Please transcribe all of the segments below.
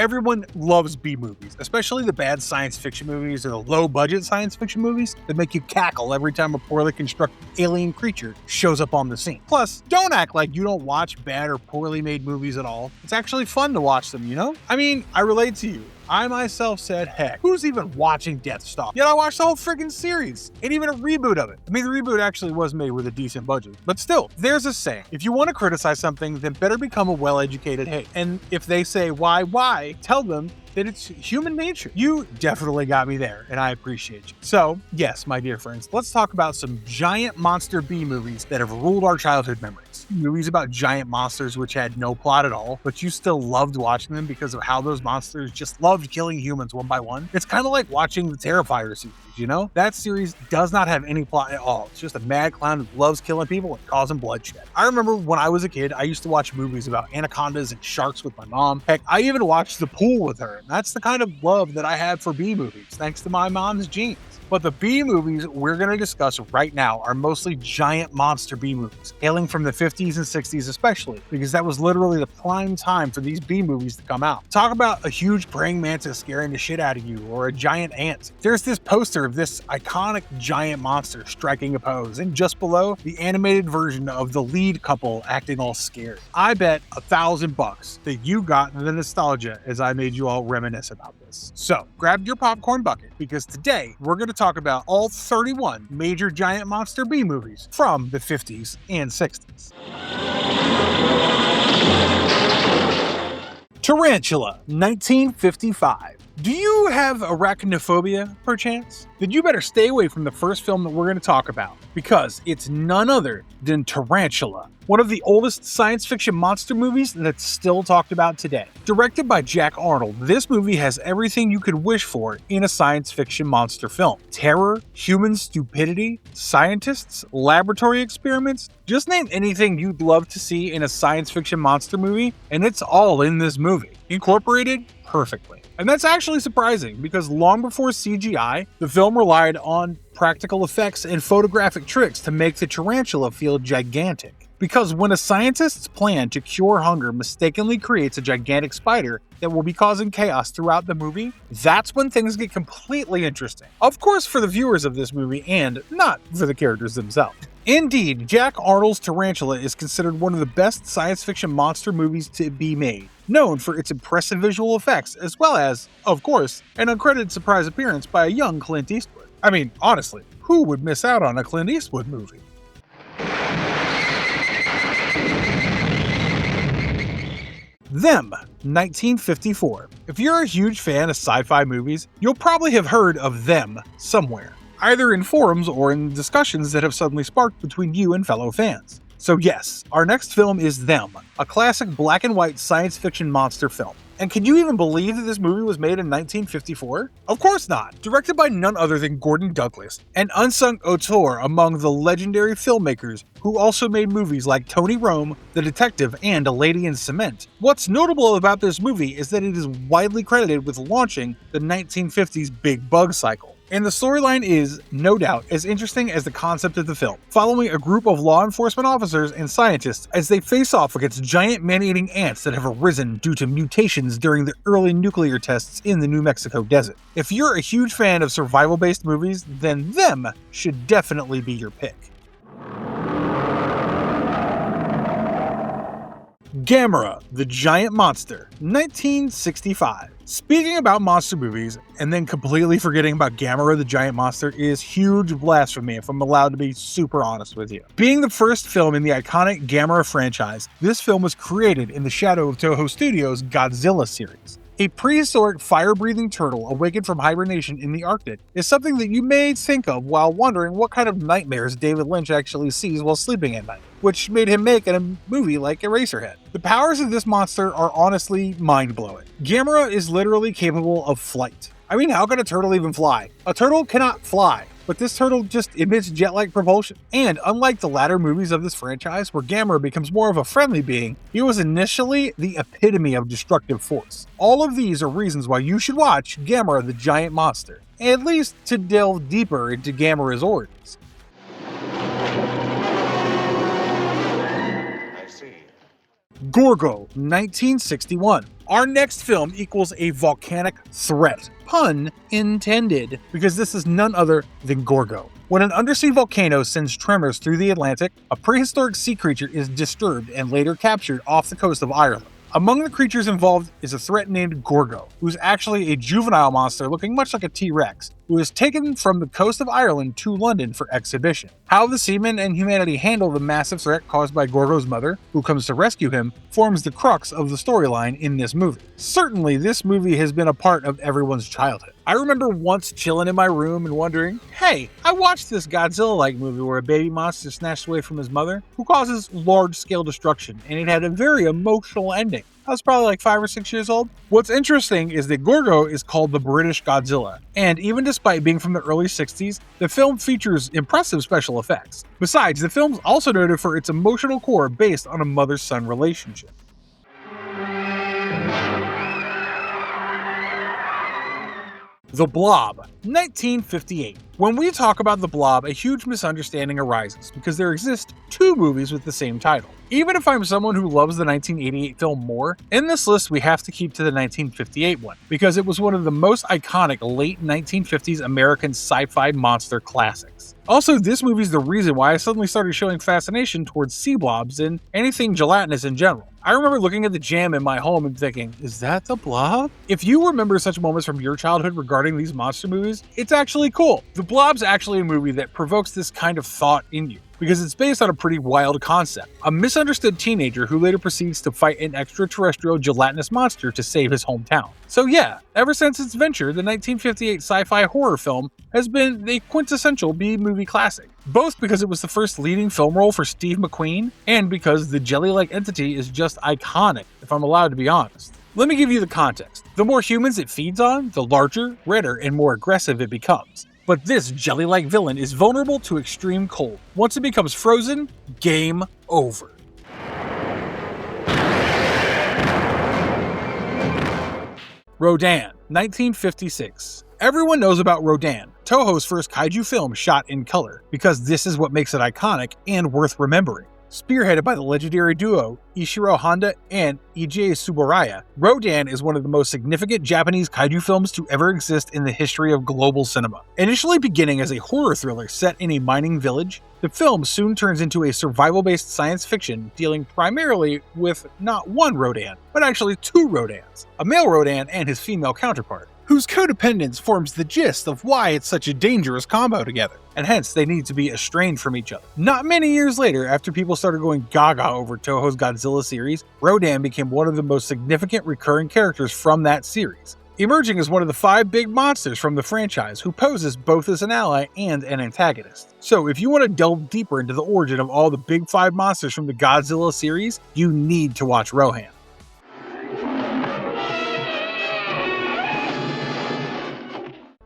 Everyone loves B-movies, especially the bad science fiction movies or the low-budget science fiction movies that make you cackle every time a poorly constructed alien creature shows up on the scene. Plus, don't act like you don't watch bad or poorly made movies at all. It's actually fun to watch them, you know? I mean, I relate to you. I myself said, heck, who's even watching Deathstalker? Yet I watched the whole friggin' series, and even a reboot of it. I mean, the reboot actually was made with a decent budget, but still, there's a saying. If you want to criticize something, then better become a well-educated hate. And if they say, why, tell them that it's human nature. You definitely got me there, and I appreciate you. So, yes, my dear friends, let's talk about some giant monster B-movies that have ruled our childhood memories. Movies about giant monsters which had no plot at all, but you still loved watching them because of how those monsters just loved killing humans one by one. It's kind of like watching the Terrifier series, you know? That series does not have any plot at all. It's just a mad clown who loves killing people and causing bloodshed. I remember when I was a kid, I used to watch movies about anacondas and sharks with my mom. Heck, I even watched The Pool with her. That's the kind of love that I had for B-movies, thanks to my mom's genes. But the B-movies we're going to discuss right now are mostly giant monster B-movies, hailing from the 50s and 60s especially, because that was literally the prime time for these B-movies to come out. Talk about a huge praying mantis scaring the shit out of you, or a giant ant. There's this poster of this iconic giant monster striking a pose, and just below, the animated version of the lead couple acting all scared. I bet $1,000 that you got the nostalgia as I made you all reminisce about this. So, grab your popcorn bucket, because today we're going to talk about all 31 major giant monster B movies from the 50s and 60s. Tarantula, 1955. Do you have arachnophobia, perchance? Then you better stay away from the first film that we're going to talk about, because it's none other than Tarantula, one of the oldest science fiction monster movies that's still talked about today. Directed by Jack Arnold, this movie has everything you could wish for in a science fiction monster film. Terror, human stupidity, scientists, laboratory experiments. Just name anything you'd love to see in a science fiction monster movie, and it's all in this movie, incorporated perfectly. And that's actually surprising, because long before CGI, the film relied on practical effects and photographic tricks to make the tarantula feel gigantic. Because when a scientist's plan to cure hunger mistakenly creates a gigantic spider that will be causing chaos throughout the movie, that's when things get completely interesting. Of course, for the viewers of this movie, and not for the characters themselves. Indeed, Jack Arnold's Tarantula is considered one of the best science fiction monster movies to be made, known for its impressive visual effects, as well as, of course, an uncredited surprise appearance by a young Clint Eastwood. I mean, honestly, who would miss out on a Clint Eastwood movie? Them, 1954. If you're a huge fan of sci-fi movies, you'll probably have heard of Them somewhere, either in forums or in discussions that have suddenly sparked between you and fellow fans. So yes, our next film is Them, a classic black and white science fiction monster film. And can you even believe that this movie was made in 1954? Of course not! Directed by none other than Gordon Douglas, an unsung auteur among the legendary filmmakers who also made movies like Tony Rome, The Detective, and A Lady in Cement. What's notable about this movie is that it is widely credited with launching the 1950s big bug cycle. And the storyline is, no doubt, as interesting as the concept of the film, following a group of law enforcement officers and scientists as they face off against giant man-eating ants that have arisen due to mutations during the early nuclear tests in the New Mexico desert. If you're a huge fan of survival-based movies, then Them should definitely be your pick. Gamera, the Giant Monster, 1965. Speaking about monster movies, and then completely forgetting about Gamera the Giant Monster is huge blasphemy if I'm allowed to be super honest with you. Being the first film in the iconic Gamera franchise, this film was created in the shadow of Toho Studios' Godzilla series. A prehistoric fire-breathing turtle awakened from hibernation in the Arctic is something that you may think of while wondering what kind of nightmares David Lynch actually sees while sleeping at night, which made him make a movie like Eraserhead. The powers of this monster are honestly mind-blowing. Gamera is literally capable of flight. I mean, how can a turtle even fly? A turtle cannot fly, but this turtle just emits jet-like propulsion. And unlike the latter movies of this franchise, where Gamera becomes more of a friendly being, he was initially the epitome of destructive force. All of these are reasons why you should watch Gamera the Giant Monster, at least to delve deeper into Gamera's origins. Gorgo, 1961. Our next film equals a volcanic threat. Pun intended, because this is none other than Gorgo. When an undersea volcano sends tremors through the Atlantic, a prehistoric sea creature is disturbed and later captured off the coast of Ireland. Among the creatures involved is a threat named Gorgo, who's actually a juvenile monster looking much like a T-Rex, who is taken from the coast of Ireland to London for exhibition. How the seamen and humanity handle the massive threat caused by Gorgo's mother, who comes to rescue him, forms the crux of the storyline in this movie. Certainly, this movie has been a part of everyone's childhood. I remember once chilling in my room and wondering, hey, I watched this Godzilla-like movie where a baby monster snatched away from his mother, who causes large-scale destruction, and it had a very emotional ending. I was probably like 5 or 6 years old. What's interesting is that Gorgo is called the British Godzilla, and even despite being from the early 60s, the film features impressive special effects. Besides, the film's also noted for its emotional core based on a mother-son relationship. The Blob, 1958. When we talk about The Blob, a huge misunderstanding arises because there exist 2 movies with the same title. Even if I'm someone who loves the 1988 film more, in this list we have to keep to the 1958 one, because it was one of the most iconic late 1950s American sci-fi monster classics. Also, this movie's the reason why I suddenly started showing fascination towards sea blobs and anything gelatinous in general. I remember looking at the jam in my home and thinking, is that the Blob? If you remember such moments from your childhood regarding these monster movies, it's actually cool. The Blob's actually a movie that provokes this kind of thought in you, because it's based on a pretty wild concept. A misunderstood teenager who later proceeds to fight an extraterrestrial gelatinous monster to save his hometown. So yeah, ever since its venture, the 1958 sci-fi horror film has been a quintessential B-movie classic. Both because it was the first leading film role for Steve McQueen, and because the jelly-like entity is just iconic, if I'm allowed to be honest. Let me give you the context. The more humans it feeds on, the larger, redder, and more aggressive it becomes. But this jelly-like villain is vulnerable to extreme cold. Once it becomes frozen, game over. Rodan, 1956. Everyone knows about Rodan, Toho's first kaiju film shot in color, because this is what makes it iconic and worth remembering. Spearheaded by the legendary duo Ishiro Honda and Eiji Tsuburaya, Rodan is one of the most significant Japanese kaiju films to ever exist in the history of global cinema. Initially beginning as a horror thriller set in a mining village, the film soon turns into a survival-based science fiction dealing primarily with not one Rodan, but actually 2 Rodans, a male Rodan and his female counterpart, whose codependence forms the gist of why it's such a dangerous combo together, and hence they need to be estranged from each other. Not many years later, after people started going gaga over Toho's Godzilla series, Rodan became one of the most significant recurring characters from that series, emerging as one of the 5 big monsters from the franchise who poses both as an ally and an antagonist. So if you want to delve deeper into the origin of all the big 5 monsters from the Godzilla series, you need to watch Rodan.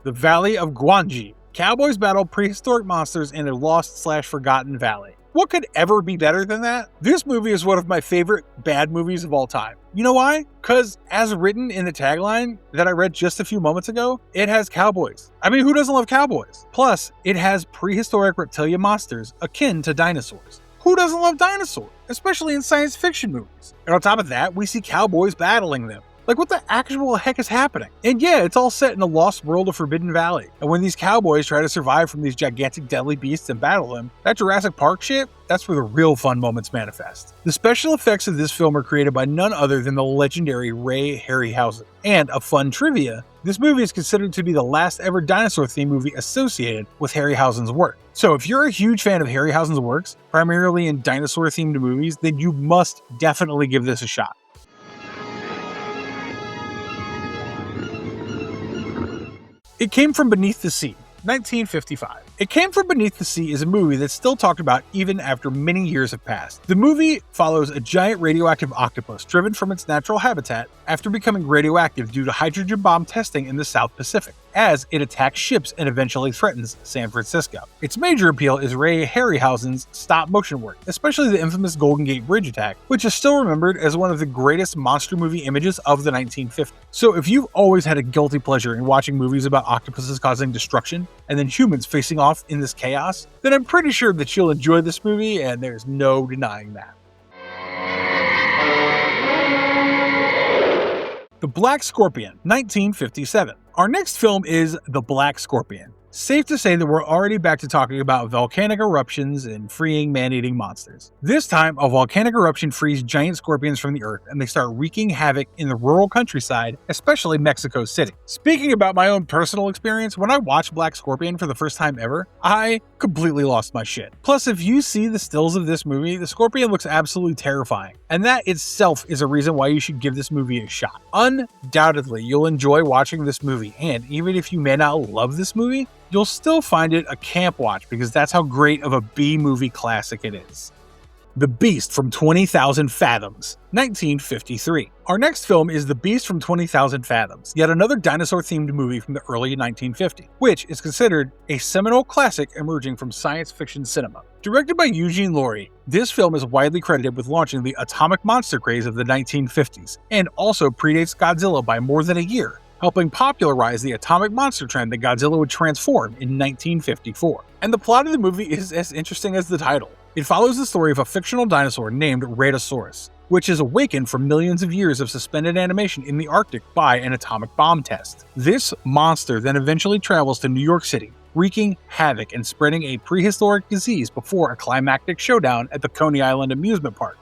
The Valley of Gwangi. Cowboys battle prehistoric monsters in a lost/forgotten valley. What could ever be better than that? This movie is one of my favorite bad movies of all time. You know why? Because as written in the tagline that I read just a few moments ago, it has cowboys. I mean, who doesn't love cowboys? Plus, it has prehistoric reptilian monsters akin to dinosaurs. Who doesn't love dinosaurs? Especially in science fiction movies. And on top of that, we see cowboys battling them. Like, what the actual heck is happening? And yeah, it's all set in a lost world of Forbidden Valley. And when these cowboys try to survive from these gigantic deadly beasts and battle them, that Jurassic Park shit, that's where the real fun moments manifest. The special effects of this film are created by none other than the legendary Ray Harryhausen. And a fun trivia, this movie is considered to be the last ever dinosaur-themed movie associated with Harryhausen's work. So if you're a huge fan of Harryhausen's works, primarily in dinosaur-themed movies, then you must definitely give this a shot. It Came From Beneath the Sea, 1955. It Came From Beneath the Sea is a movie that's still talked about even after many years have passed. The movie follows a giant radioactive octopus driven from its natural habitat after becoming radioactive due to hydrogen bomb testing in the South Pacific, as it attacks ships and eventually threatens San Francisco. Its major appeal is Ray Harryhausen's stop-motion work, especially the infamous Golden Gate Bridge attack, which is still remembered as one of the greatest monster movie images of the 1950s. So if you've always had a guilty pleasure in watching movies about octopuses causing destruction, and then humans facing off in this chaos, then I'm pretty sure that you'll enjoy this movie, and there's no denying that. The Black Scorpion, 1957. Our next film is The Black Scorpion. Safe to say that we're already back to talking about volcanic eruptions and freeing man-eating monsters. This time, a volcanic eruption frees giant scorpions from the earth and they start wreaking havoc in the rural countryside, especially Mexico City. Speaking about my own personal experience, when I watched Black Scorpion for the first time ever, I completely lost my shit. Plus, if you see the stills of this movie, the scorpion looks absolutely terrifying, and that itself is a reason why you should give this movie a shot. Undoubtedly, you'll enjoy watching this movie, and even if you may not love this movie, you'll still find it a camp watch because that's how great of a B-movie classic it is. The Beast from 20,000 Fathoms, 1953. Our next film is The Beast from 20,000 Fathoms, yet another dinosaur-themed movie from the early 1950s, which is considered a seminal classic emerging from science fiction cinema. Directed by Eugene Laurie, this film is widely credited with launching the atomic monster craze of the 1950s, and also predates Godzilla by more than a year, helping popularize the atomic monster trend that Godzilla would transform in 1954. And the plot of the movie is as interesting as the title. It follows the story of a fictional dinosaur named Rhedosaurus, which is awakened from millions of years of suspended animation in the Arctic by an atomic bomb test. This monster then eventually travels to New York City, wreaking havoc and spreading a prehistoric disease before a climactic showdown at the Coney Island amusement park.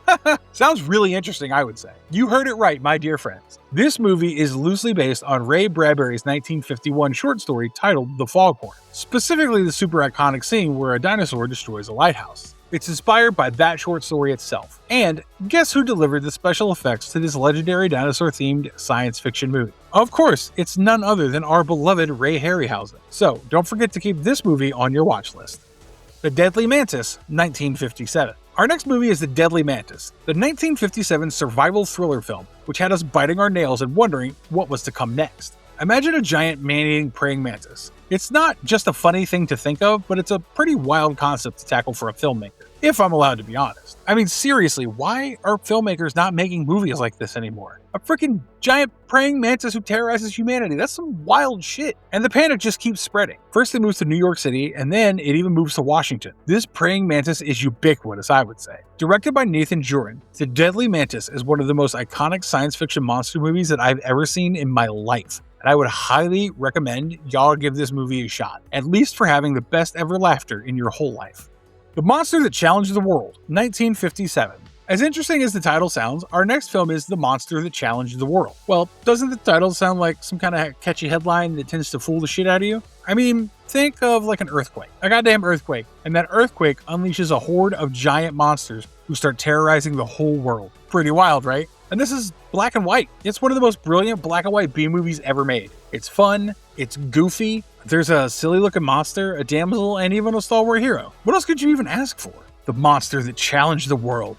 Sounds really interesting, I would say. You heard it right, my dear friends. This movie is loosely based on Ray Bradbury's 1951 short story titled The Foghorn, specifically the super iconic scene where a dinosaur destroys a lighthouse. It's inspired by that short story itself. And guess who delivered the special effects to this legendary dinosaur-themed science fiction movie? Of course, it's none other than our beloved Ray Harryhausen. So don't forget to keep this movie on your watch list. The Deadly Mantis, 1957. Our next movie is The Deadly Mantis, the 1957 survival thriller film, which had us biting our nails and wondering what was to come next. Imagine a giant man-eating praying mantis. It's not just a funny thing to think of, but it's a pretty wild concept to tackle for a filmmaker, if I'm allowed to be honest. I mean, seriously, why are filmmakers not making movies like this anymore? A freaking giant praying mantis who terrorizes humanity. That's some wild shit. And the panic just keeps spreading. First it moves to New York City, and then it even moves to Washington. This praying mantis is ubiquitous, I would say. Directed by Nathan Jurin, The Deadly Mantis is one of the most iconic science fiction monster movies that I've ever seen in my life. And I would highly recommend y'all give this movie a shot, at least for having the best ever laughter in your whole life. The Monster That Challenged the World, 1957. As interesting as the title sounds, our next film is The Monster That Challenged the World. Well, doesn't the title sound like some kind of catchy headline that tends to fool the shit out of you? I mean, think of like an earthquake. A goddamn earthquake. And that earthquake unleashes a horde of giant monsters who start terrorizing the whole world. Pretty wild, right? And this is black and white. It's one of the most brilliant black and white B-movies ever made. It's fun, it's goofy, there's a silly looking monster, a damsel, and even a stalwart hero. What else could you even ask for? The Monster That Challenged the World.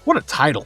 What a title.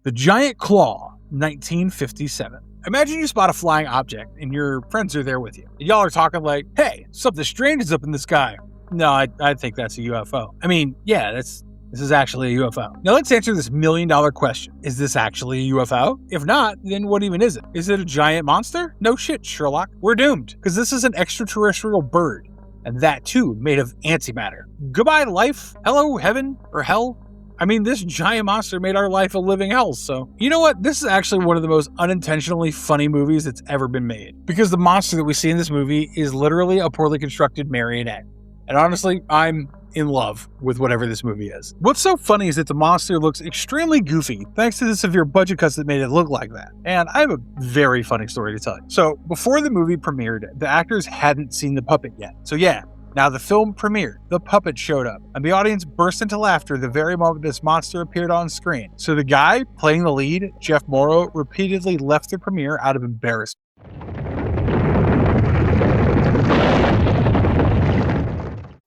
The Giant Claw, 1957. Imagine you spot a flying object and your friends are there with you. Y'all are talking like, hey, something strange is up in the sky. No, I think that's a UFO. I mean, yeah, this is actually a UFO. Now let's answer this $1 million question. Is this actually a UFO? If not, then what even is it? Is it a giant monster? No shit, Sherlock. We're doomed, because this is an extraterrestrial bird, and that too made of antimatter. Goodbye, life. Hello, heaven, or hell. I mean, this giant monster made our life a living hell, so... You know what? This is actually one of the most unintentionally funny movies that's ever been made, because the monster that we see in this movie is literally a poorly constructed marionette. And honestly, I'm in love with whatever this movie is. What's so funny is that the monster looks extremely goofy thanks to the severe budget cuts that made it look like that. And I have a very funny story to tell you. So before the movie premiered, the actors hadn't seen the puppet yet. So yeah, now the film premiered, the puppet showed up, and the audience burst into laughter the very moment this monster appeared on screen. So the guy playing the lead, Jeff Morrow, repeatedly left the premiere out of embarrassment.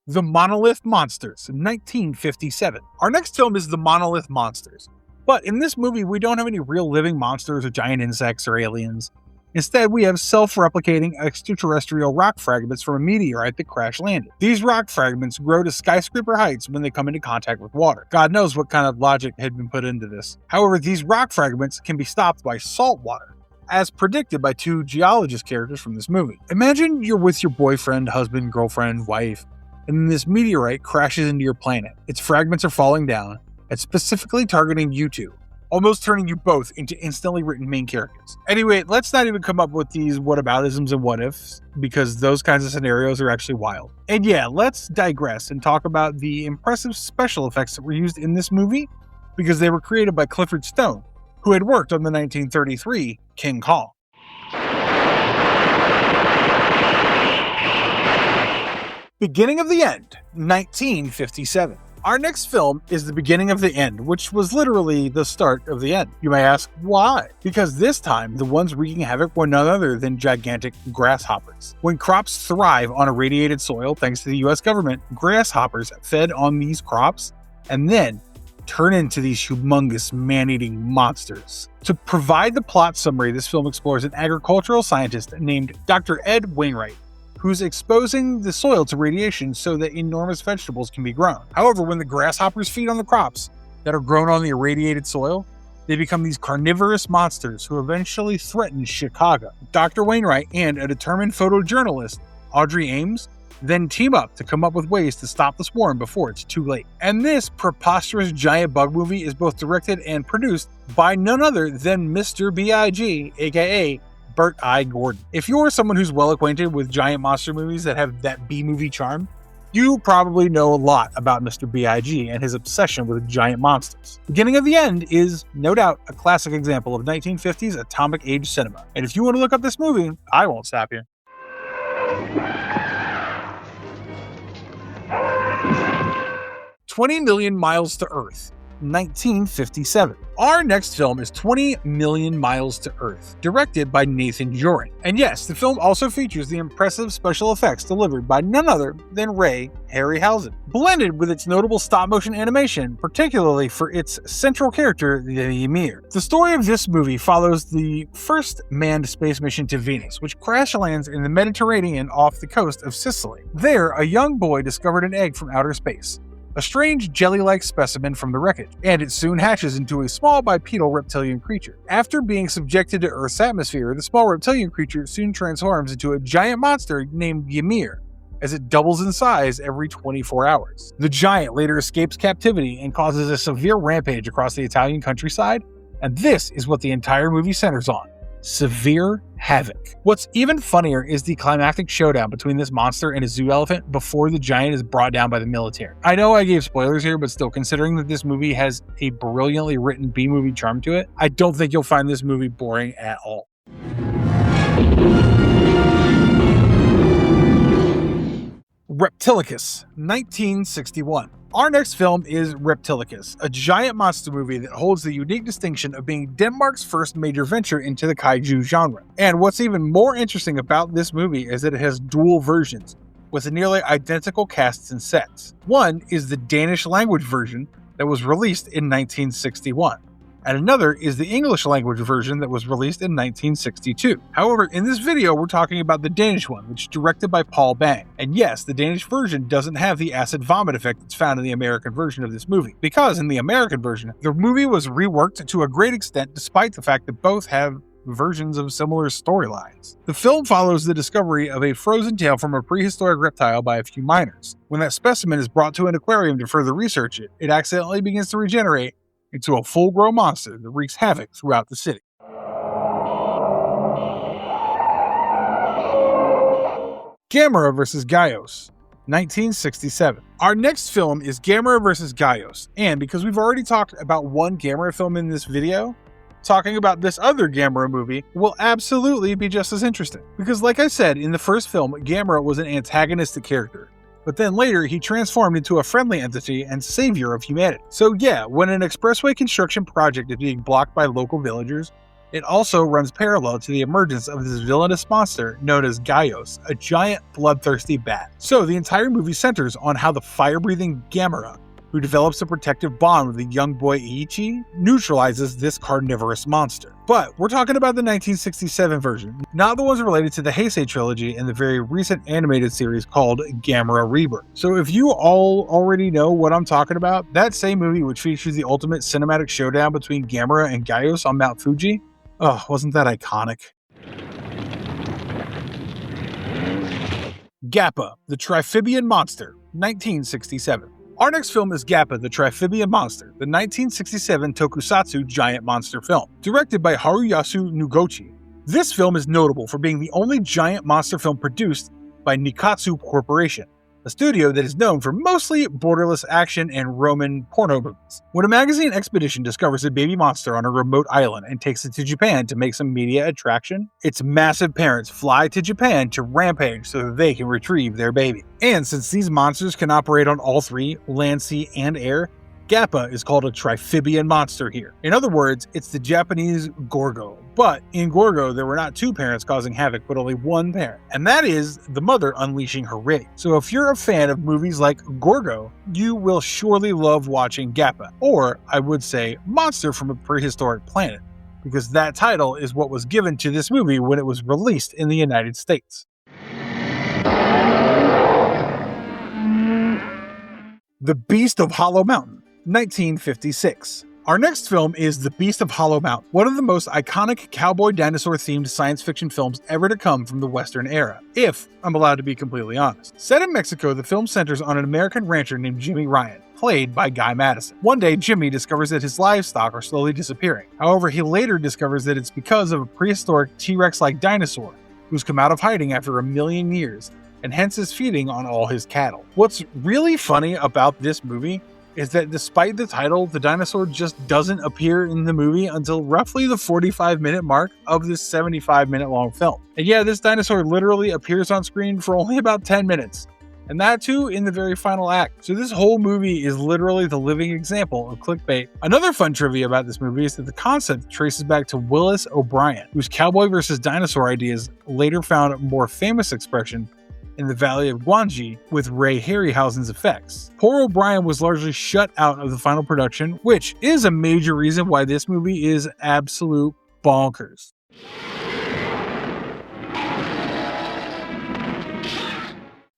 The Monolith Monsters, 1957. Our next film is The Monolith Monsters. But in this movie, we don't have any real living monsters or giant insects or aliens. Instead, we have self-replicating extraterrestrial rock fragments from a meteorite that crash landed. These rock fragments grow to skyscraper heights when they come into contact with water. God knows what kind of logic had been put into this. However, these rock fragments can be stopped by salt water, as predicted by two geologist characters from this movie. Imagine you're with your boyfriend, husband, girlfriend, wife, and then this meteorite crashes into your planet. Its fragments are falling down, and specifically targeting you two, almost turning you both into instantly written main characters. Anyway, let's not even come up with these whataboutisms and what ifs, because those kinds of scenarios are actually wild. And yeah, let's digress and talk about the impressive special effects that were used in this movie, because they were created by Clifford Stone, who had worked on the 1933 King Kong. Beginning of the End, 1957. Our next film is The Beginning of the End, which was literally the start of the end. You may ask, why? Because this time, the ones wreaking havoc were none other than gigantic grasshoppers. When crops thrive on irradiated soil thanks to the US government, grasshoppers fed on these crops and then turn into these humongous man-eating monsters. To provide the plot summary, this film explores an agricultural scientist named Dr. Ed Wainwright, who's exposing the soil to radiation so that enormous vegetables can be grown. However, when the grasshoppers feed on the crops that are grown on the irradiated soil, they become these carnivorous monsters who eventually threaten Chicago. Dr. Wainwright and a determined photojournalist, Audrey Ames, then team up to come up with ways to stop the swarm before it's too late. And this preposterous giant bug movie is both directed and produced by none other than Mr. B.I.G., aka Bert I. Gordon. If you're someone who's well acquainted with giant monster movies that have that B-movie charm, you probably know a lot about Mr. B.I.G. and his obsession with giant monsters. Beginning of the End is, no doubt, a classic example of 1950s atomic age cinema. And if you want to look up this movie, I won't stop you. "20 Million Miles to Earth", 1957. Our next film is 20 Million Miles to Earth, directed by Nathan Joring. And yes, the film also features the impressive special effects delivered by none other than Ray Harryhausen, blended with its notable stop-motion animation, particularly for its central character, the Ymir. The story of this movie follows the first manned space mission to Venus, which crash lands in the Mediterranean off the coast of Sicily. There, a young boy discovered an egg from outer space, a strange jelly-like specimen from the wreckage, and it soon hatches into a small bipedal reptilian creature. After being subjected to Earth's atmosphere, the small reptilian creature soon transforms into a giant monster named Ymir, as it doubles in size every 24 hours. The giant later escapes captivity and causes a severe rampage across the Italian countryside, and this is what the entire movie centers on: severe havoc. What's even funnier is the climactic showdown between this monster and a zoo elephant before the giant is brought down by the military. I know I gave spoilers here, but still, considering that this movie has a brilliantly written B-movie charm to it, I don't think you'll find this movie boring at all. Reptilicus, 1961. Our next film is Reptilicus, a giant monster movie that holds the unique distinction of being Denmark's first major venture into the kaiju genre. And what's even more interesting about this movie is that it has dual versions, with nearly identical casts and sets. One is the Danish language version that was released in 1961. And another is the English language version that was released in 1962. However, in this video, we're talking about the Danish one, which is directed by Paul Bang. And yes, the Danish version doesn't have the acid vomit effect that's found in the American version of this movie, because in the American version, the movie was reworked to a great extent despite the fact that both have versions of similar storylines. The film follows the discovery of a frozen tail from a prehistoric reptile by a few miners. When that specimen is brought to an aquarium to further research it, it accidentally begins to regenerate into a full-grown monster that wreaks havoc throughout the city. Gamera vs. Gyaos, 1967. Our next film is Gamera vs. Gyaos, and because we've already talked about one Gamera film in this video, talking about this other Gamera movie will absolutely be just as interesting. Because like I said, in the first film, Gamera was an antagonistic character, but then later he transformed into a friendly entity and savior of humanity. So yeah, when an expressway construction project is being blocked by local villagers, it also runs parallel to the emergence of this villainous monster known as Gyaos, a giant bloodthirsty bat. So the entire movie centers on how the fire-breathing Gamera, who develops a protective bond with the young boy Ichi, neutralizes this carnivorous monster. But we're talking about the 1967 version, not the ones related to the Heisei trilogy and the very recent animated series called Gamera Rebirth. So if you all already know what I'm talking about, that same movie, which features the ultimate cinematic showdown between Gamera and Gyaos on Mount Fuji, oh, wasn't that iconic? Gappa, the Triphibian monster, 1967. Our next film is Gappa, the Triphibian Monster, the 1967 tokusatsu giant monster film, directed by Haruyasu Nugochi. This film is notable for being the only giant monster film produced by Nikatsu Corporation, a studio that is known for mostly borderless action and Roman porno movies. When a magazine expedition discovers a baby monster on a remote island and takes it to Japan to make some media attraction, its massive parents fly to Japan to rampage so that they can retrieve their baby. And since these monsters can operate on all three, land, sea, and air, Gappa is called a Triphibian monster here. In other words, it's the Japanese Gorgo. But in Gorgo, there were not two parents causing havoc, but only one parent. And that is the mother unleashing her rage. So if you're a fan of movies like Gorgo, you will surely love watching Gappa. Or, I would say, Monster from a Prehistoric Planet, because that title is what was given to this movie when it was released in the United States. The Beast of Hollow Mountain, 1956. Our next film is The Beast of Hollow Mountain, one of the most iconic cowboy dinosaur-themed science fiction films ever to come from the Western era, if I'm allowed to be completely honest. Set in Mexico, the film centers on an American rancher named Jimmy Ryan, played by Guy Madison. One day, Jimmy discovers that his livestock are slowly disappearing. However, he later discovers that it's because of a prehistoric T-Rex-like dinosaur who's come out of hiding after 1,000,000 years, and hence is feeding on all his cattle. What's really funny about this movie is that despite the title, the dinosaur just doesn't appear in the movie until roughly the 45-minute mark of this 75-minute long film. And yeah, this dinosaur literally appears on screen for only about 10 minutes. And that too in the very final act. So this whole movie is literally the living example of clickbait. Another fun trivia about this movie is that the concept traces back to Willis O'Brien, whose cowboy versus dinosaur ideas later found a more famous expression in the Valley of Gwangi with Ray Harryhausen's effects. Poor O'Brien was largely shut out of the final production, which is a major reason why this movie is absolute bonkers.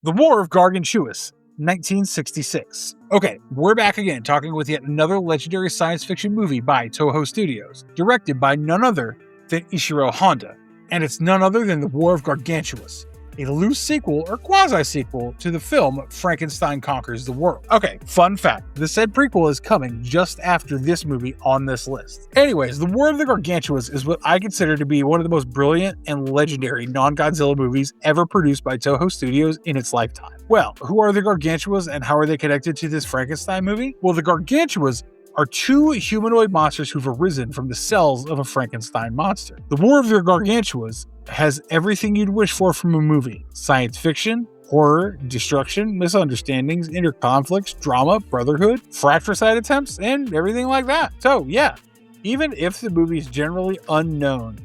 The War of Gargantuas, 1966. Okay, we're back again talking with yet another legendary science fiction movie by Toho Studios, directed by none other than Ishiro Honda, and it's none other than The War of Gargantuas, a loose sequel or quasi-sequel to the film Frankenstein Conquers the World. Okay, fun fact, the said prequel is coming just after this movie on this list. Anyways, The War of the Gargantuas is what I consider to be one of the most brilliant and legendary non-Godzilla movies ever produced by Toho Studios in its lifetime. Well, who are the Gargantuas and how are they connected to this Frankenstein movie? Well, the Gargantuas are two humanoid monsters who've arisen from the cells of a Frankenstein monster. The War of the Gargantuas has everything you'd wish for from a movie: science fiction, horror, destruction, misunderstandings, inner conflicts, drama, brotherhood, fratricide attempts, and everything like that. So yeah, even if the movie's generally known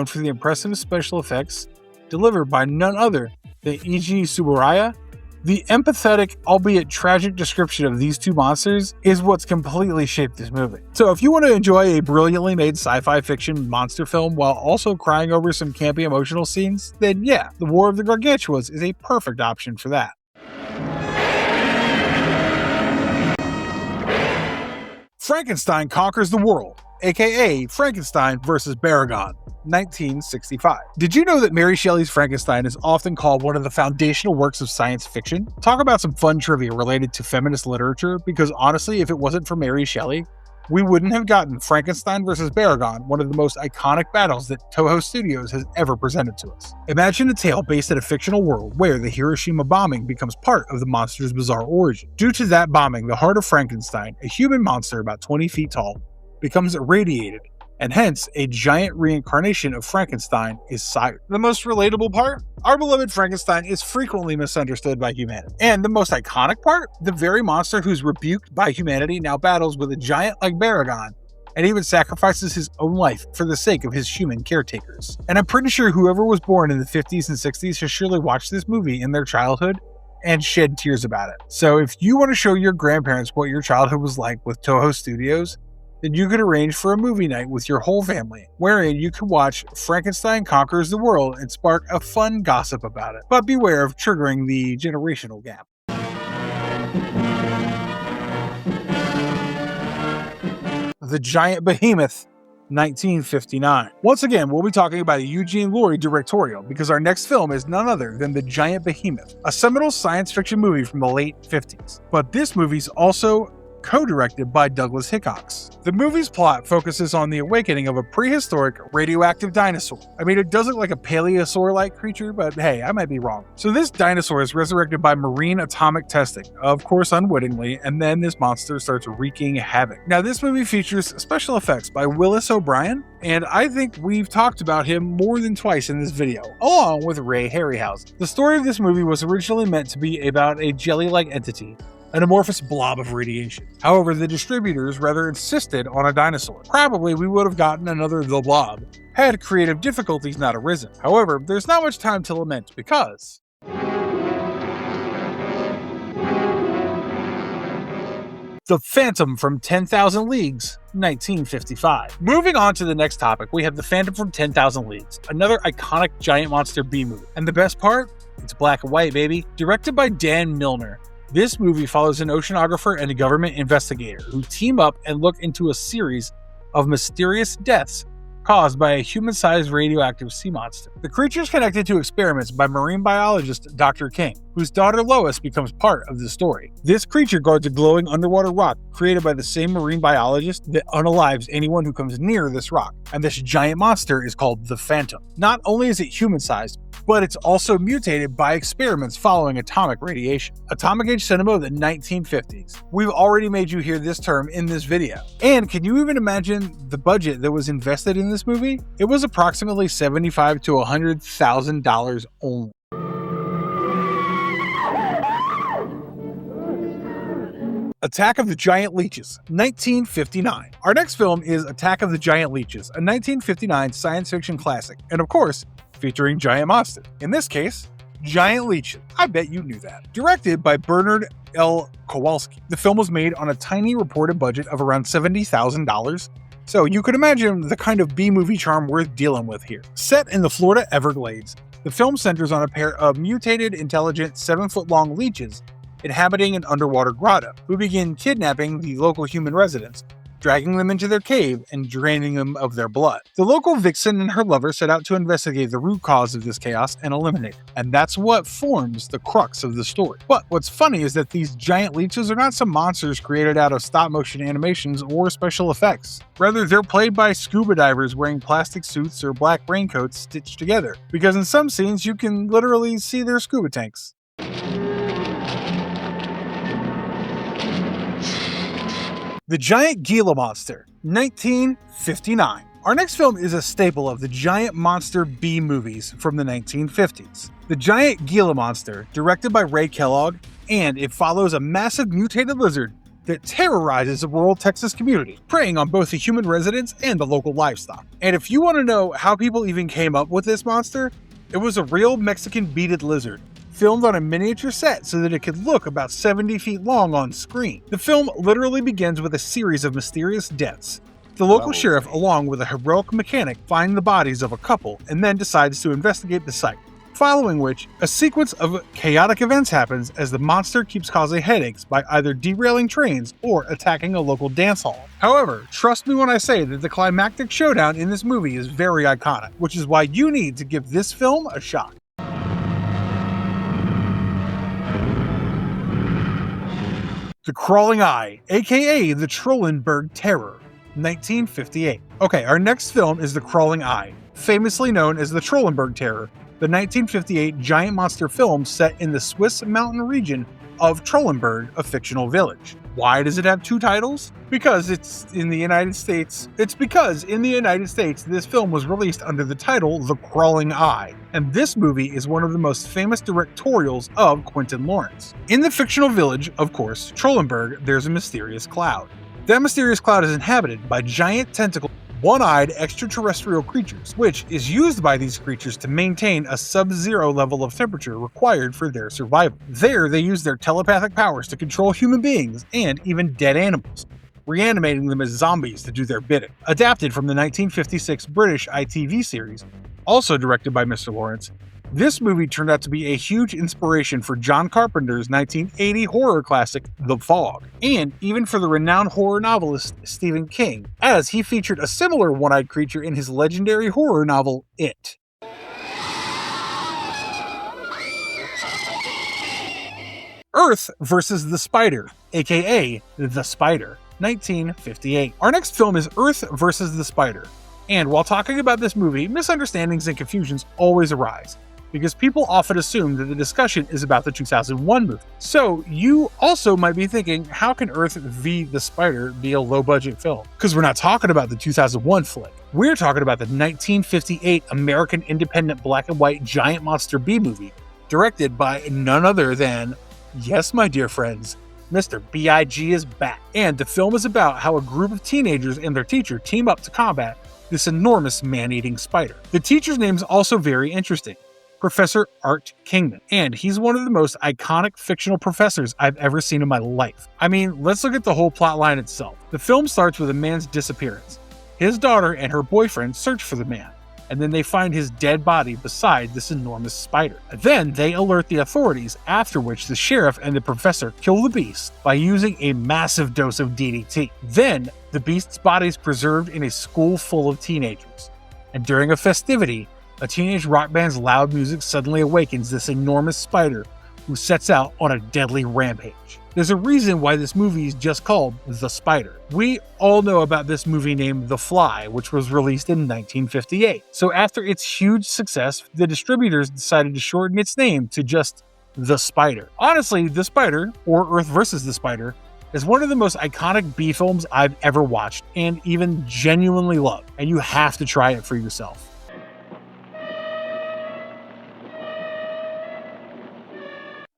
for the impressive special effects delivered by none other than Eiji Tsuburaya, the empathetic, albeit tragic description of these two monsters is what's completely shaped this movie. So if you want to enjoy a brilliantly made sci-fi fiction monster film while also crying over some campy emotional scenes, then yeah, The War of the Gargantuas is a perfect option for that. Frankenstein Conquers the World, aka Frankenstein vs. Baragon, 1965. Did you know that Mary Shelley's Frankenstein is often called one of the foundational works of science fiction? Talk about some fun trivia related to feminist literature, because honestly, if it wasn't for Mary Shelley, we wouldn't have gotten Frankenstein vs. Baragon, one of the most iconic battles that Toho Studios has ever presented to us. Imagine a tale based in a fictional world where the Hiroshima bombing becomes part of the monster's bizarre origin. Due to that bombing, the heart of Frankenstein, a human monster about 20 feet tall, becomes irradiated, and hence a giant reincarnation of Frankenstein is sired. The most relatable part? Our beloved Frankenstein is frequently misunderstood by humanity. And the most iconic part? The very monster who's rebuked by humanity now battles with a giant like Baragon, and even sacrifices his own life for the sake of his human caretakers. And I'm pretty sure whoever was born in the 50s and 60s has surely watched this movie in their childhood and shed tears about it. So if you want to show your grandparents what your childhood was like with Toho Studios, then you could arrange for a movie night with your whole family, wherein you could watch Frankenstein Conquers the World and spark a fun gossip about it. But beware of triggering the generational gap. The Giant Behemoth, 1959. Once again, we'll be talking about a Eugene Laurie directorial because our next film is none other than The Giant Behemoth, a seminal science fiction movie from the late 50s. But this movie's also co-directed by Douglas Hickox. The movie's plot focuses on the awakening of a prehistoric radioactive dinosaur. I mean, it does look like a paleosaur-like creature, but hey, I might be wrong. So this dinosaur is resurrected by marine atomic testing, of course unwittingly, and then this monster starts wreaking havoc. Now, this movie features special effects by Willis O'Brien, and I think we've talked about him more than twice in this video, along with Ray Harryhausen. The story of this movie was originally meant to be about a jelly-like entity, an amorphous blob of radiation. However, the distributors rather insisted on a dinosaur. Probably we would have gotten another The Blob, had creative difficulties not arisen. However, there's not much time to lament because The Phantom from 10,000 Leagues, 1955. Moving on to the next topic, we have The Phantom from 10,000 Leagues, another iconic giant monster B-movie. And the best part? It's black and white, baby. Directed by Dan Milner, this movie follows an oceanographer and a government investigator who team up and look into a series of mysterious deaths caused by a human-sized radioactive sea monster. The creature is connected to experiments by marine biologist Dr. King, whose daughter Lois becomes part of the story. This creature guards a glowing underwater rock created by the same marine biologist that unalives anyone who comes near this rock, and this giant monster is called the Phantom. Not only is it human-sized, but it's also mutated by experiments following atomic radiation. Atomic age cinema of the 1950s. We've already made you hear this term in this video. And can you even imagine the budget that was invested in this movie? It was approximately $75,000 to $100,000 only. Attack of the Giant Leeches, 1959. Our next film is Attack of the Giant Leeches, a 1959 science fiction classic, and of course, featuring giant monsters. In this case, giant leeches. I bet you knew that. Directed by Bernard L. Kowalski. The film was made on a tiny reported budget of around $70,000. So you could imagine the kind of B-movie charm worth dealing with here. Set in the Florida Everglades, the film centers on a pair of mutated, intelligent, 7-foot-long leeches inhabiting an underwater grotto, who begin kidnapping the local human residents, dragging them into their cave and draining them of their blood. The local vixen and her lover set out to investigate the root cause of this chaos and eliminate it, and that's what forms the crux of the story. But what's funny is that these giant leeches are not some monsters created out of stop-motion animations or special effects. Rather, they're played by scuba divers wearing plastic suits or black raincoats stitched together, because in some scenes you can literally see their scuba tanks. The Giant Gila Monster, 1959. Our next film is a staple of the giant monster B movies from the 1950s. The Giant Gila Monster, directed by Ray Kellogg, and it follows a massive mutated lizard that terrorizes the rural Texas community, preying on both the human residents and the local livestock. And if you want to know how people even came up with this monster, it was a real Mexican beaded lizard, filmed on a miniature set so that it could look about 70 feet long on screen. The film literally begins with a series of mysterious deaths. The local sheriff, along with a heroic mechanic, find the bodies of a couple and then decides to investigate the site. Following which, a sequence of chaotic events happens as the monster keeps causing headaches by either derailing trains or attacking a local dance hall. However, trust me when I say that the climactic showdown in this movie is very iconic, which is why you need to give this film a shot. The Crawling Eye, aka the Trollenberg Terror, 1958. Okay, our next film is The Crawling Eye, famously known as the Trollenberg Terror, the 1958 giant monster film set in the Swiss mountain region of Trollenberg, a fictional village. Why does it have two titles? Because it's in the United States. It's because in the United States, this film was released under the title The Crawling Eye, and this movie is one of the most famous directorials of Quentin Lawrence. In the fictional village, of course, Trollenberg, there's a mysterious cloud. That mysterious cloud is inhabited by giant tentacle, one-eyed extraterrestrial creatures, which is used by these creatures to maintain a sub-zero level of temperature required for their survival. There, they use their telepathic powers to control human beings and even dead animals, reanimating them as zombies to do their bidding. Adapted from the 1956 British ITV series, also directed by Mr. Lawrence, This movie turned out to be a huge inspiration for John Carpenter's 1980 horror classic, The Fog, and even for the renowned horror novelist Stephen King, as he featured a similar one-eyed creature in his legendary horror novel, It. Earth versus the Spider, aka The Spider, 1958. Our next film is Earth versus the Spider. And while talking about this movie, misunderstandings and confusions always arise, because people often assume that the discussion is about the 2001 movie. So you also might be thinking, how can Earth v. the Spider be a low-budget film? Because we're not talking about the 2001 flick. We're talking about the 1958 American independent black and white giant monster B-movie, directed by none other than, yes, my dear friends, Mr. B.I.G. is back. And the film is about how a group of teenagers and their teacher team up to combat this enormous man-eating spider. The teacher's name is also very interesting, Professor Art Kingman, and he's one of the most iconic fictional professors I've ever seen in my life. I mean, let's look at the whole plot line itself. The film starts with a man's disappearance. His daughter and her boyfriend search for the man, and then they find his dead body beside this enormous spider. Then they alert the authorities, after which the sheriff and the professor kill the beast by using a massive dose of DDT. Then, the beast's body is preserved in a school full of teenagers, and during a festivity, a teenage rock band's loud music suddenly awakens this enormous spider who sets out on a deadly rampage. There's a reason why this movie is just called The Spider. We all know about this movie named The Fly, which was released in 1958. So after its huge success, the distributors decided to shorten its name to just The Spider. Honestly, The Spider, or Earth vs. the Spider, is one of the most iconic B films I've ever watched and even genuinely love, and you have to try it for yourself.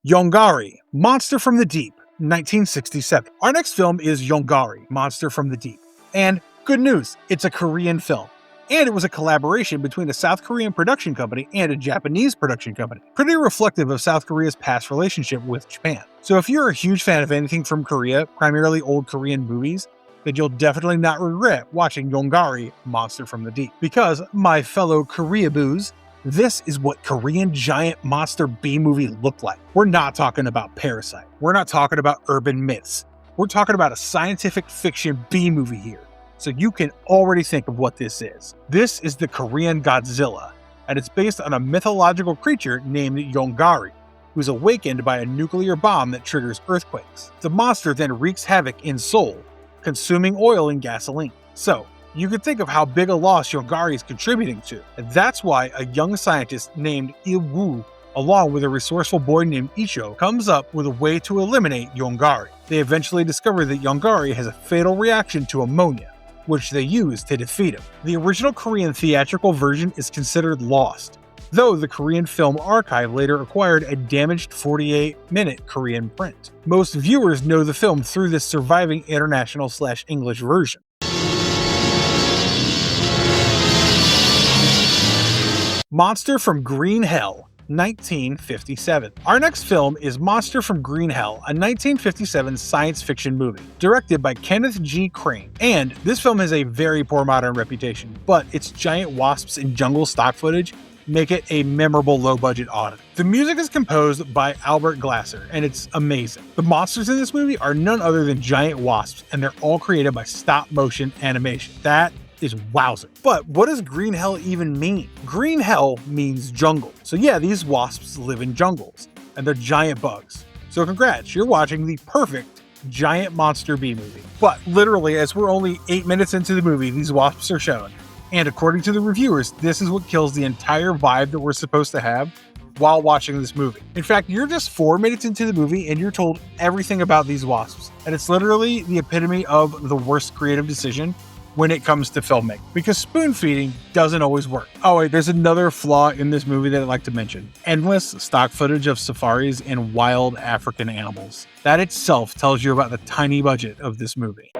Yongary, Monster from the Deep, 1967. Our next film is Yongary, Monster from the Deep. And good news, it's a Korean film. And it was a collaboration between a South Korean production company and a Japanese production company. Pretty reflective of South Korea's past relationship with Japan. So if you're a huge fan of anything from Korea, primarily old Korean movies, then you'll definitely not regret watching Yongary, Monster from the Deep. Because, my fellow Koreaboos, this is what Korean giant monster B-movie looked like. We're not talking about Parasite. We're not talking about urban myths. We're talking about a scientific fiction B-movie here. So you can already think of what this is. This is the Korean Godzilla, and it's based on a mythological creature named Yongary, who's awakened by a nuclear bomb that triggers earthquakes. The monster then wreaks havoc in Seoul, consuming oil and gasoline. So, you can think of how big a loss Yongary is contributing to, and that's why a young scientist named Il-woo, along with a resourceful boy named Icho, comes up with a way to eliminate Yongary. They eventually discover that Yongary has a fatal reaction to ammonia, which they use to defeat him. The original Korean theatrical version is considered lost, though the Korean Film Archive later acquired a damaged 48-minute Korean print. Most viewers know the film through this surviving international/English version. Monster from Green Hell, 1957. Our next film is Monster from Green Hell, a 1957 science fiction movie, directed by Kenneth G. Crane. And this film has a very poor modern reputation, but its giant wasps and jungle stock footage make it a memorable low-budget oddity. The music is composed by Albert Glasser, and it's amazing. The monsters in this movie are none other than giant wasps, and they're all created by stop-motion animation. That is wowzer. But what does Green Hell even mean? Green Hell means jungle. So yeah, these wasps live in jungles, and they're giant bugs. So congrats, you're watching the perfect giant monster B movie. But literally, as we're only 8 minutes into the movie, these wasps are shown. And according to the reviewers, this is what kills the entire vibe that we're supposed to have while watching this movie. In fact, you're just 4 minutes into the movie and you're told everything about these wasps. And it's literally the epitome of the worst creative decision when it comes to filmmaking, because spoon feeding doesn't always work. Oh wait, there's another flaw in this movie that I'd like to mention. Endless stock footage of safaris and wild African animals. That itself tells you about the tiny budget of this movie.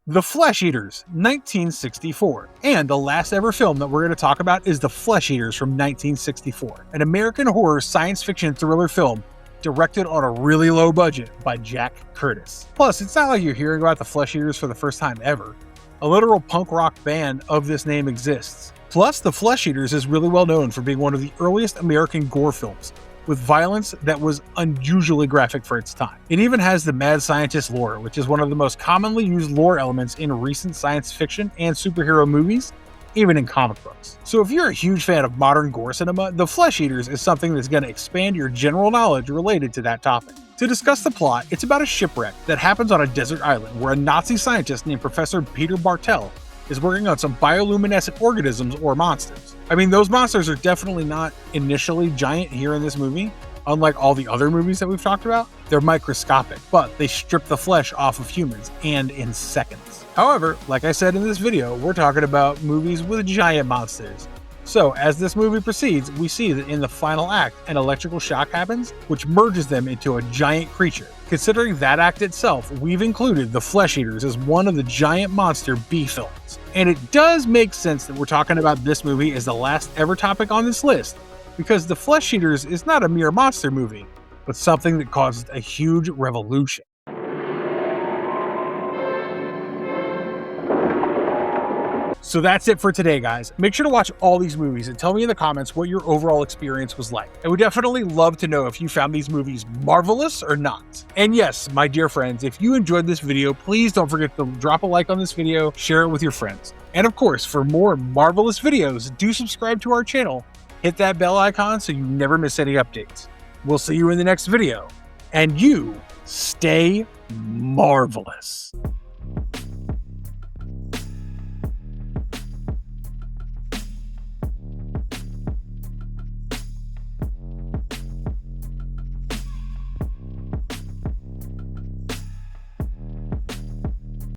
The Flesh Eaters, 1964. And the last ever film that we're going to talk about is The Flesh Eaters from 1964, an American horror science fiction thriller film directed on a really low budget by Jack Curtis. Plus, it's not like you're hearing about the Flesh Eaters for the first time ever. A literal punk rock band of this name exists. Plus, The Flesh Eaters is really well known for being one of the earliest American gore films, with violence that was unusually graphic for its time. It even has the mad scientist lore, which is one of the most commonly used lore elements in recent science fiction and superhero movies, even in comic books. So if you're a huge fan of modern gore cinema, The Flesh Eaters is something that's going to expand your general knowledge related to that topic. To discuss the plot, it's about a shipwreck that happens on a desert island where a Nazi scientist named Professor Peter Bartel is working on some bioluminescent organisms or monsters. I mean, those monsters are definitely not initially giant here in this movie. Unlike all the other movies that we've talked about, they're microscopic, but they strip the flesh off of humans, and in seconds. However, like I said in this video, we're talking about movies with giant monsters. So, as this movie proceeds, we see that in the final act, an electrical shock happens, which merges them into a giant creature. Considering that act itself, we've included The Flesh Eaters as one of the giant monster B films. And it does make sense that we're talking about this movie as the last ever topic on this list, because The Flesh Eaters is not a mere monster movie, but something that caused a huge revolution. So that's it for today, guys. Make sure to watch all these movies and tell me in the comments what your overall experience was like. I would definitely love to know if you found these movies marvelous or not. And yes, my dear friends, if you enjoyed this video, please don't forget to drop a like on this video, share it with your friends. And of course, for more marvelous videos, do subscribe to our channel. Hit that bell icon so you never miss any updates. We'll see you in the next video. And you stay marvelous.